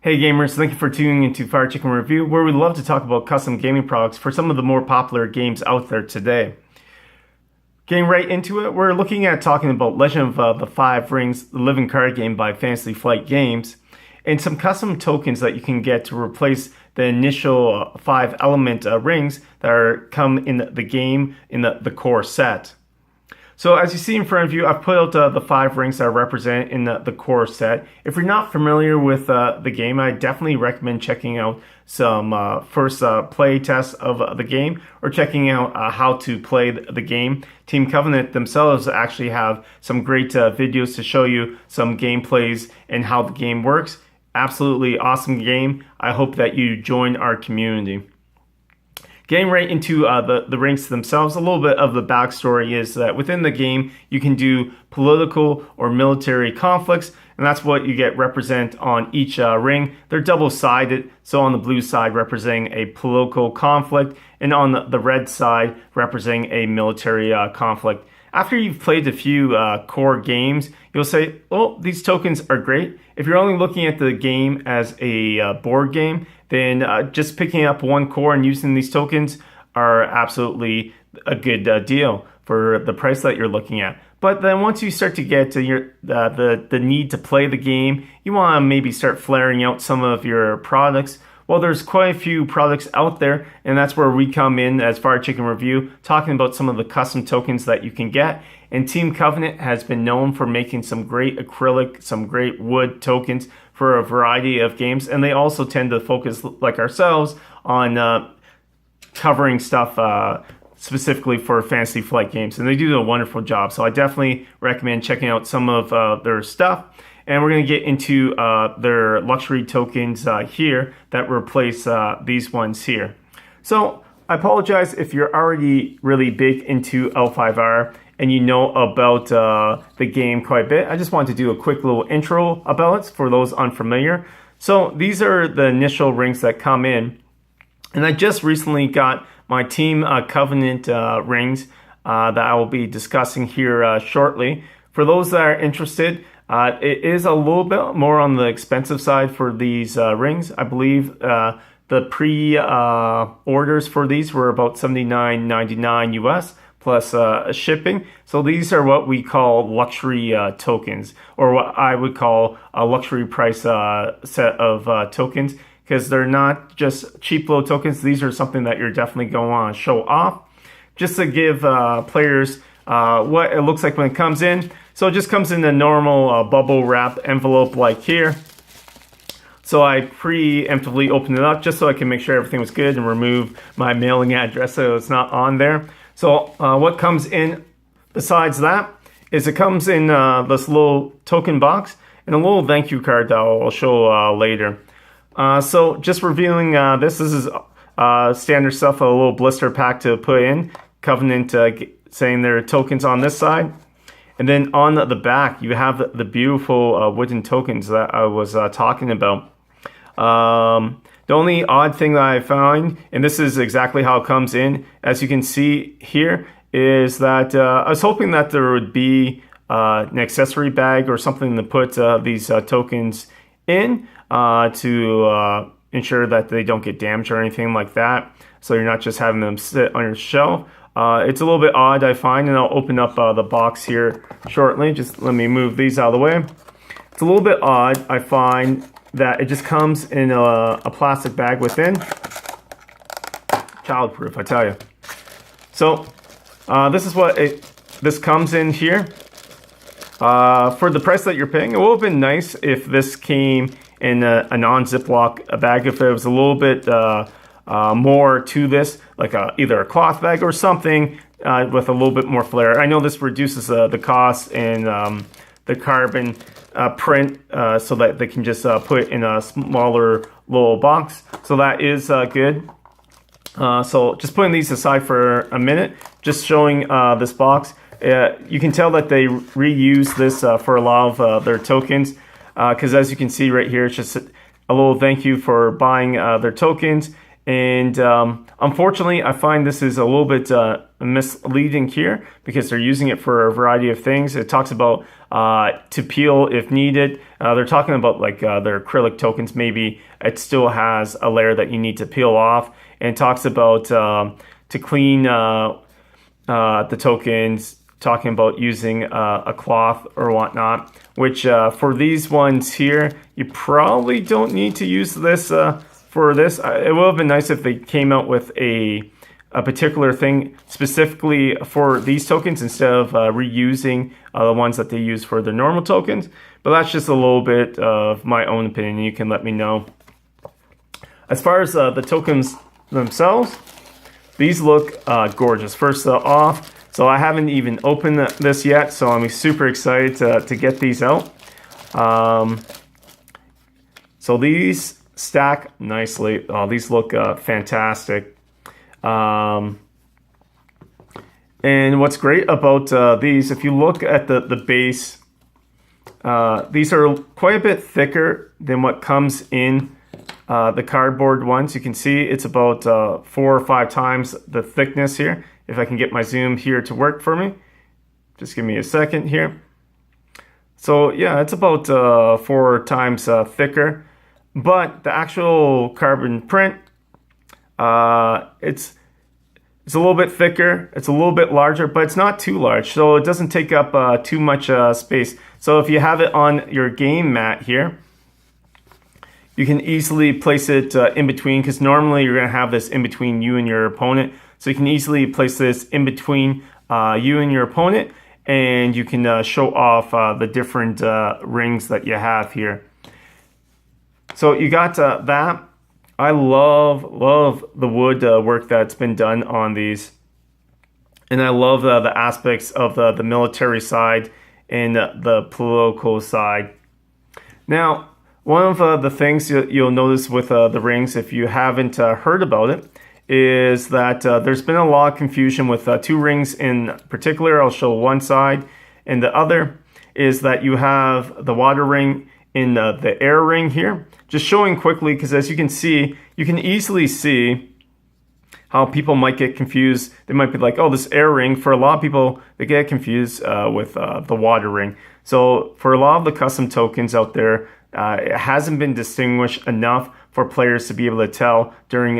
Hey gamers, thank you for tuning into Fire Chicken Review, where we love to talk about custom gaming products for some of the more popular games out there today. Getting right into it, we're looking at talking about Legend of the Five Rings, the living card game by Fantasy Flight Games, and some custom tokens that you can get to replace the initial 5-element rings that come in the game in the core set. So as you see in front of you, I've put out the 5 rings that are represented in the core set. If you're not familiar with the game, I definitely recommend checking out some first play tests of the game, or checking out how to play the game. Team Covenant themselves actually have some great videos to show you some gameplays and how the game works. Absolutely awesome game. I hope that you join our community. Getting right into the rings themselves, a little bit of the backstory is that within the game, you can do political or military conflicts, and that's what you get represented on each ring. They're double-sided, so on the blue side representing a political conflict, and on the red side representing a military conflict. After you've played a few core games, you'll say, oh, these tokens are great. If you're only looking at the game as a board game, then just picking up one core and using these tokens are absolutely a good deal for the price that you're looking at. But then once you start to get to the need to play the game, you want to maybe start flaring out some of your products. Well, there's quite a few products out there, and that's where we come in as Fire Chicken Review, talking about some of the custom tokens that you can get. And Team Covenant has been known for making some great acrylic, some great wood tokens for a variety of games, and they also tend to focus, like ourselves, on covering stuff specifically for Fantasy Flight Games, and they do a wonderful job. So I definitely recommend checking out some of their stuff. And we're going to get into their luxury tokens here that replace these ones here. So I apologize if you're already really big into L5R and you know about the game quite a bit. I just wanted to do a quick little intro about it for those unfamiliar. So these are the initial rings that come in. And I just recently got my Team Covenant rings that I will be discussing here shortly. For those that are interested, it is a little bit more on the expensive side for these rings. I believe the pre-orders for these were about $79.99 US plus shipping. So these are what we call luxury tokens, or what I would call a luxury price set of tokens, because they're not just cheap little tokens. These are something that you're definitely going to want to show off, just to give players what it looks like when it comes in. So it just comes in a normal bubble wrap envelope like here. So I preemptively opened it up just so I can make sure everything was good and remove my mailing address so it's not on there. So what comes in besides that is it comes in this little token box and a little thank you card that I'll show later. So just reviewing this is standard stuff, a little blister pack to put in. Covenant saying their tokens on this side. And then on the back, you have the beautiful wooden tokens that I was talking about. The only odd thing that I found, and this is exactly how it comes in, as you can see here, is that I was hoping that there would be an accessory bag or something to put these tokens in to ensure that they don't get damaged or anything like that. So you're not just having them sit on your shelf. It's a little bit odd, I find, and I'll open up the box here shortly. Just let me move these out of the way. It's a little bit odd, I find, that it just comes in a plastic bag within. Childproof, I tell you. So this is what this comes in here. For the price that you're paying, it would have been nice if this came in a non-Ziploc bag, if it was a little bit more to this, like either a cloth bag or something with a little bit more flair. I know this reduces the cost and the carbon print so that they can just put it in a smaller little box. So that is good. So just putting these aside for a minute, just showing this box. You can tell that they reuse this for a lot of their tokens, because as you can see right here, it's just a little thank you for buying their tokens. And unfortunately, I find this is a little bit misleading here because they're using it for a variety of things. It talks about to peel if needed. They're talking about like their acrylic tokens. Maybe it still has a layer that you need to peel off. And it talks about to clean the tokens, talking about using a cloth or whatnot, which for these ones here, you probably don't need to use this for this. It would have been nice if they came out with a particular thing specifically for these tokens instead of reusing the ones that they use for their normal tokens. But that's just a little bit of my own opinion. You can let me know. As far as the tokens themselves, these look gorgeous. First off, so I haven't even opened this yet, so I'm super excited to get these out. So these stack nicely. Oh, these look fantastic. And what's great about these, if you look at the base, these are quite a bit thicker than what comes in the cardboard ones. You can see it's about 4 or 5 times the thickness here. If I can get my zoom here to work for me. Just give me a second here. So yeah, it's about 4 times thicker. But the actual carbon print, it's a little bit thicker, it's a little bit larger, but it's not too large, so it doesn't take up too much space. So if you have it on your game mat here, you can easily place it in between, because normally you're going to have this in between you and your opponent. So you can easily place this in between you and your opponent, and you can show off the different rings that you have here. So you got that. I love the wood work that's been done on these. And I love the aspects of the military side and the political side. Now, one of the things you'll notice with the rings, if you haven't heard about it, is that there's been a lot of confusion with 2 rings in particular. I'll show one side, and the other is that you have the water ring in the air ring here. Just showing quickly, because as you can see, you can easily see how people might get confused. They might be like, oh, this air ring. For a lot of people, they get confused with the water ring. So for a lot of the custom tokens out there, it hasn't been distinguished enough for players to be able to tell during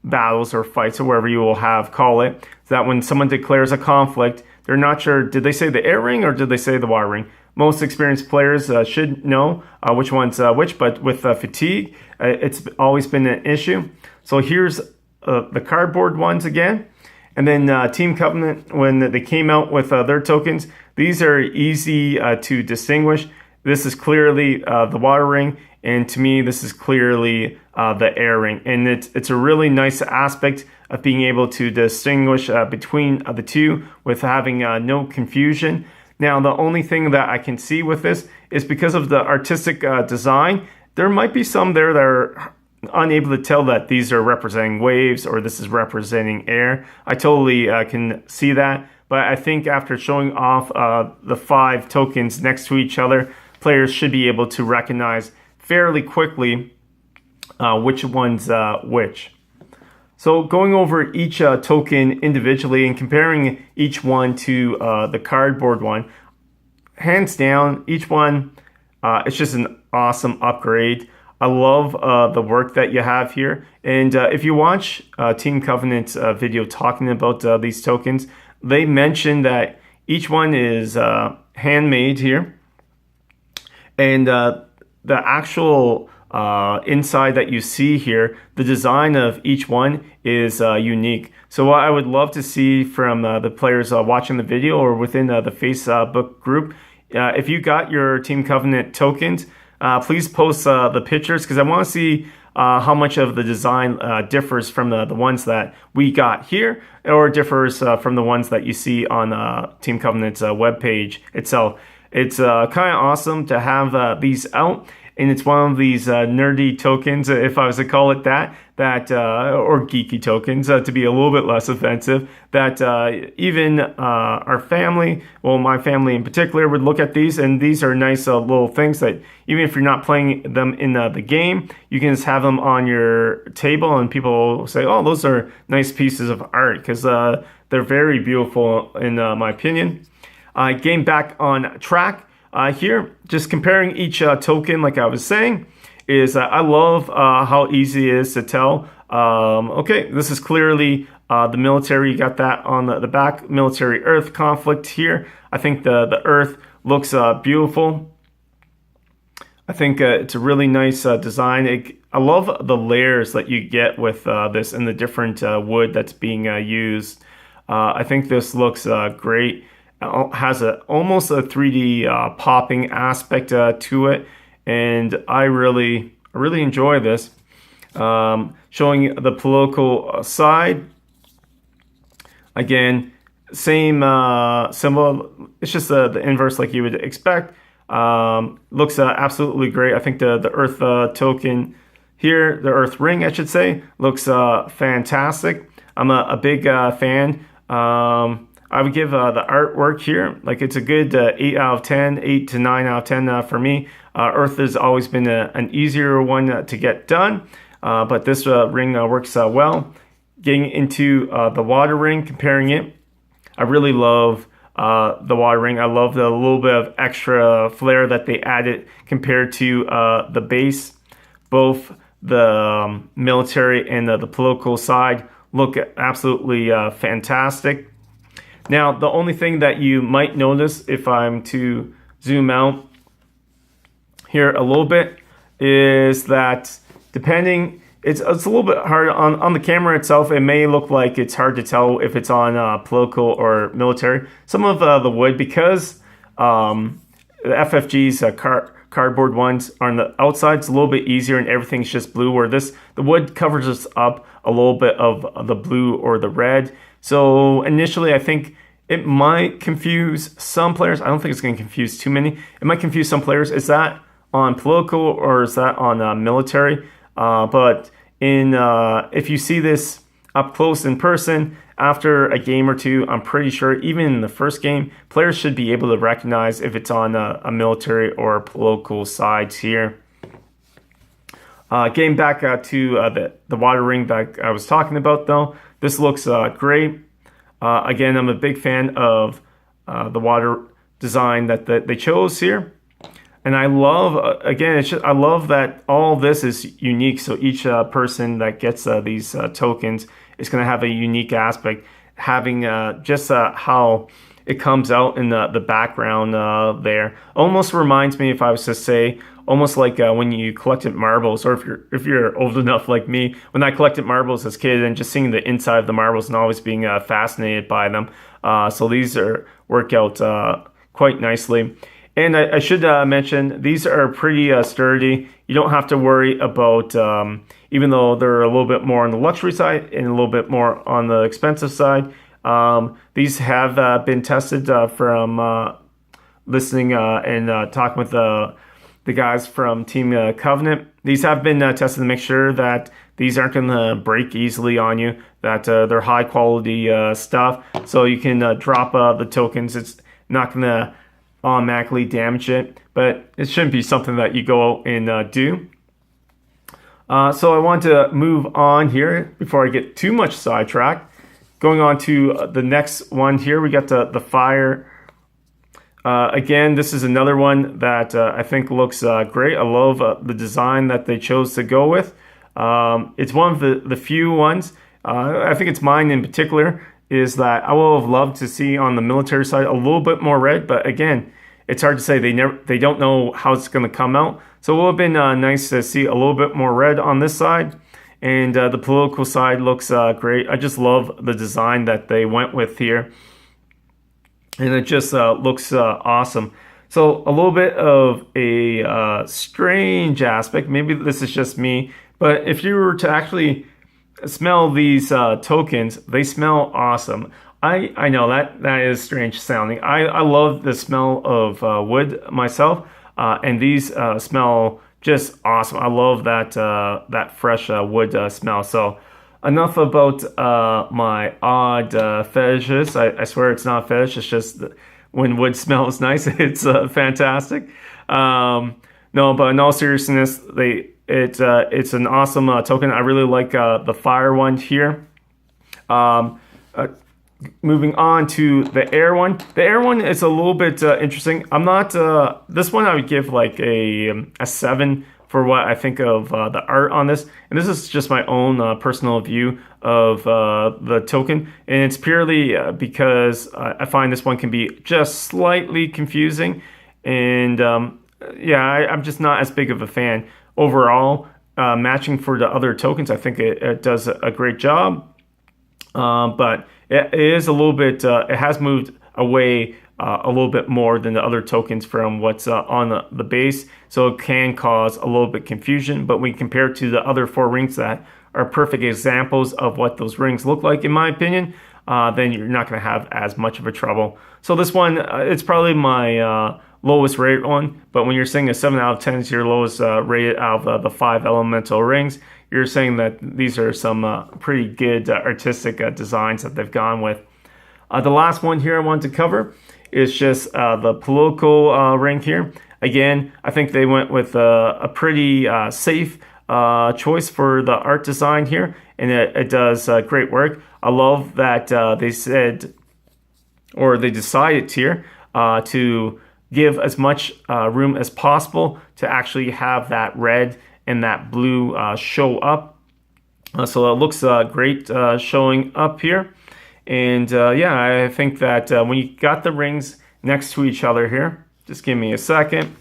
battles or fights or wherever you will call it, so that when someone declares a conflict, they're not sure, did they say the air ring or did they say the water ring? Most experienced players should know which one's which, but with fatigue, it's always been an issue. So here's the cardboard ones again. And then Team Covenant, when they came out with their tokens, these are easy to distinguish. This is clearly the water ring, and to me, this is clearly the air ring. And it's a really nice aspect of being able to distinguish between the two with having no confusion. Now, the only thing that I can see with this is because of the artistic design, there might be some there that are unable to tell that these are representing waves or this is representing air. I totally can see that, but I think after showing off the 5 tokens next to each other, players should be able to recognize fairly quickly which one's which. So going over each token individually and comparing each one to the cardboard one, hands down, each one, it's just an awesome upgrade. I love the work that you have here. And if you watch Team Covenant's video talking about these tokens, they mentioned that each one is handmade here. And the actual inside that you see here, the design of each one is unique. So what I would love to see from the players watching the video or within the Facebook group, if you got your Team Covenant tokens, please post the pictures, because I want to see how much of the design differs from the ones that we got here, or differs from the ones that you see on Team Covenant's webpage itself. It's kind of awesome to have these out. and it's one of these nerdy tokens, if I was to call it that, or geeky tokens, to be a little bit less offensive, that even our family, well, my family in particular, would look at these, and these are nice little things that even if you're not playing them in the game, you can just have them on your table, and people will say, oh, those are nice pieces of art, because they're very beautiful in my opinion. Getting back on track here, just comparing each token, like I was saying, is I love how easy it is to tell. Okay, this is clearly the military. You got that on the back, military Earth conflict here. I think the Earth looks beautiful. I think it's a really nice design. I love the layers that you get with this and the different wood that's being used. I think this looks great. Has almost a 3D popping aspect to it, and I really enjoy this. Showing the political side, again, same symbol. It's just the inverse, like you would expect. Looks absolutely great. I think the Earth token here, the Earth ring, I should say, looks fantastic. I'm a big fan. I would give the artwork here, like it's a good 8 out of 10, 8 to 9 out of 10 for me. Earth has always been an easier one to get done, but this ring works well. Getting into the water ring, comparing it, I really love the water ring. I love the little bit of extra flair that they added compared to the base. Both the military and the political side look absolutely fantastic. Now, the only thing that you might notice if I'm to zoom out here a little bit is that depending, it's a little bit hard on the camera itself. It may look like it's hard to tell if it's on political or military. Some of the wood, because the FFG's cardboard ones are on the outside, it's a little bit easier and everything's just blue, where the wood covers us up a little bit of the blue or the red. So initially, I think it might confuse some players. I don't think it's going to confuse too many. It might confuse some players. Is that on political or is that on military? But if you see this up close in person after a game or two, I'm pretty sure even in the first game, players should be able to recognize if it's on a military or political sides here. Getting back to the water ring that I was talking about, though, this looks great. Again, I'm a big fan of the water design that they chose here. And I love, I love that all this is unique. So each person that gets these tokens is going to have a unique aspect, having just how it comes out in the background there. Almost reminds me, if I was to say, almost like when you collected marbles, or if you're old enough like me, when I collected marbles as a kid and just seeing the inside of the marbles and always being fascinated by them. So these work out quite nicely. And I should mention, these are pretty sturdy. You don't have to worry about, even though they're a little bit more on the luxury side and a little bit more on the expensive side, these have been tested from listening and talking with the guys from Team Covenant. These have been tested to make sure that these aren't going to break easily on you, that they're high quality stuff. So you can drop the tokens. It's not going to automatically damage it, but it shouldn't be something that you go out and do. So I want to move on here before I get too much sidetracked. Going on to the next one here, we got the fire. Again, this is another one that I think looks great. I love the design that they chose to go with. It's one of the few ones, I think it's mine in particular, is that I would have loved to see on the military side a little bit more red, but again, it's hard to say. They don't know how it's going to come out. So it would have been nice to see a little bit more red on this side. And the political side looks great. I just love the design that they went with here. And it just looks awesome. So a little bit of a strange aspect. Maybe this is just me. But if you were to actually smell these tokens, they smell awesome. I know that is strange sounding. I love the smell of wood myself. And these smell just awesome. I love that fresh wood smell. So enough about my odd fetishes. I swear it's not a fetish. It's just when wood smells nice, it's fantastic. No, but in all seriousness, it's an awesome token. I really like the fire one here. Moving on to the air one. The air one is a little bit interesting. I'm not this one I would give like a 7 for what I think of the art on this. And this is just my own personal view of the token. And it's purely because I find this one can be just slightly confusing. And yeah, I'm just not as big of a fan. Overall, matching for the other tokens, I think it does a great job. But it is a little bit, it has moved away a little bit more than the other tokens from what's on the base. So it can cause a little bit confusion. But when you compare it to the other 4 rings that are perfect examples of what those rings look like, in my opinion, then you're not going to have as much of a trouble. So this one, it's probably my lowest rated one. But when you're saying a 7 out of 10 is your lowest rated out of the 5 elemental rings, you're saying that these are some pretty good artistic designs that they've gone with. The last one here I wanted to cover is just the political ring here. Again, I think they went with a pretty safe choice for the art design here, and it does great work. I love that they said, or they decided here, to give as much room as possible to actually have that red and that blue show up. So it looks great showing up here. And yeah, I think that when you got the rings next to each other here, just give me a second.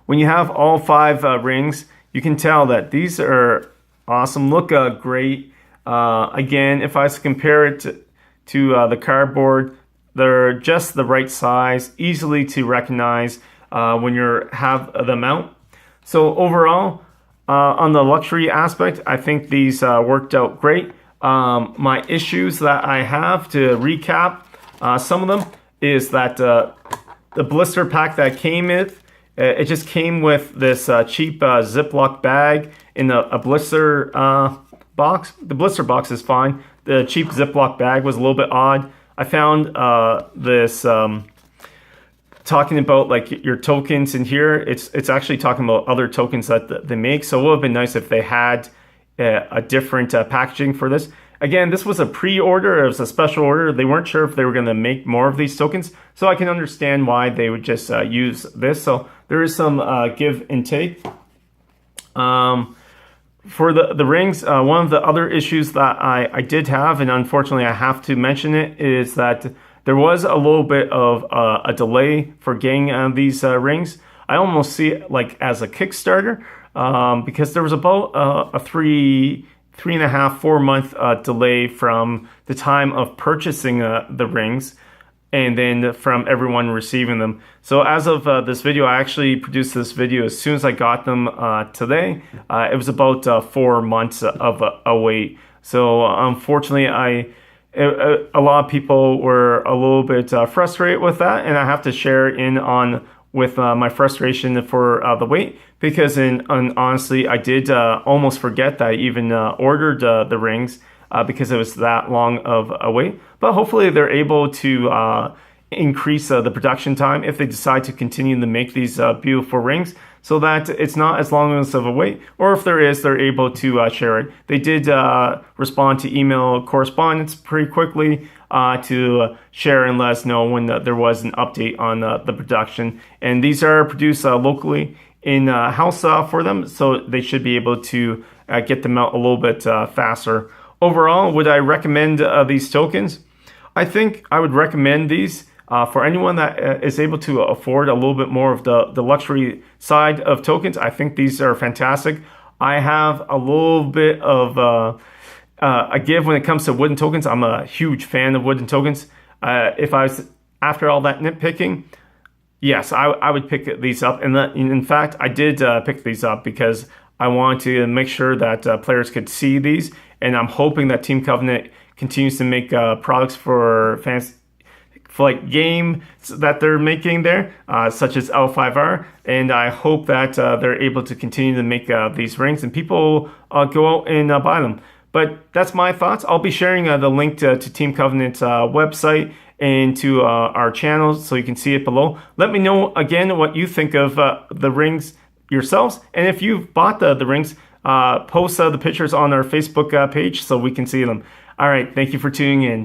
When you have all 5 rings, you can tell that these are awesome, look great. Again, if I was to compare it to the cardboard, they're just the right size, easily to recognize when you have them out. So overall, on the luxury aspect, I think these worked out great. My issues that I have, to recap some of them, is that the blister pack that came with, it just came with this cheap Ziploc bag in a blister box. The blister box is fine. The cheap Ziploc bag was a little bit odd. I found this talking about like your tokens in here. It's actually talking about other tokens that they make. So it would have been nice if they had a different packaging for this. Again, this was a pre-order. It was a special order. They weren't sure if they were going to make more of these tokens. So I can understand why they would just use this. So there is some give and take. For the rings, one of the other issues that I did have, and unfortunately I have to mention it, is that there was a little bit of a delay for getting these rings. I almost see it like as a Kickstarter, because there was about a 3.5, 4 month delay from the time of purchasing the rings, and then from everyone receiving them. So as of this video, I actually produced this video as soon as I got them today. It was about 4 months of a wait. So unfortunately, a lot of people were a little bit frustrated with that, and I have to share in on with my frustration for the wait, because honestly, I did almost forget that I even ordered the rings because it was that long of a wait. But hopefully they're able to increase the production time if they decide to continue to make these beautiful rings, so that it's not as long as of a wait, or if there is, they're able to share it. They did respond to email correspondence pretty quickly to share and let us know when there was an update on the production. And these are produced locally in house for them, so they should be able to get them out a little bit faster. Overall, would I recommend these tokens? I think I would recommend these for anyone that is able to afford a little bit more of the luxury side of tokens. I think these are fantastic. I have a little bit of a give when it comes to wooden tokens. I'm a huge fan of wooden tokens. If I was, after all that nitpicking, yes, I would pick these up. And in fact, I did pick these up because I wanted to make sure that players could see these. And I'm hoping that Team Covenant continues to make products for fans, flight game that they're making there, such as L5R, and I hope that they're able to continue to make these rings and people go out and buy them. But that's my thoughts. I'll be sharing the link to Team Covenant's website and to our channel so you can see it below. Let me know again what you think of the rings yourselves, and if you've bought the rings, post the pictures on our Facebook page so we can see them. All right, thank you for tuning in.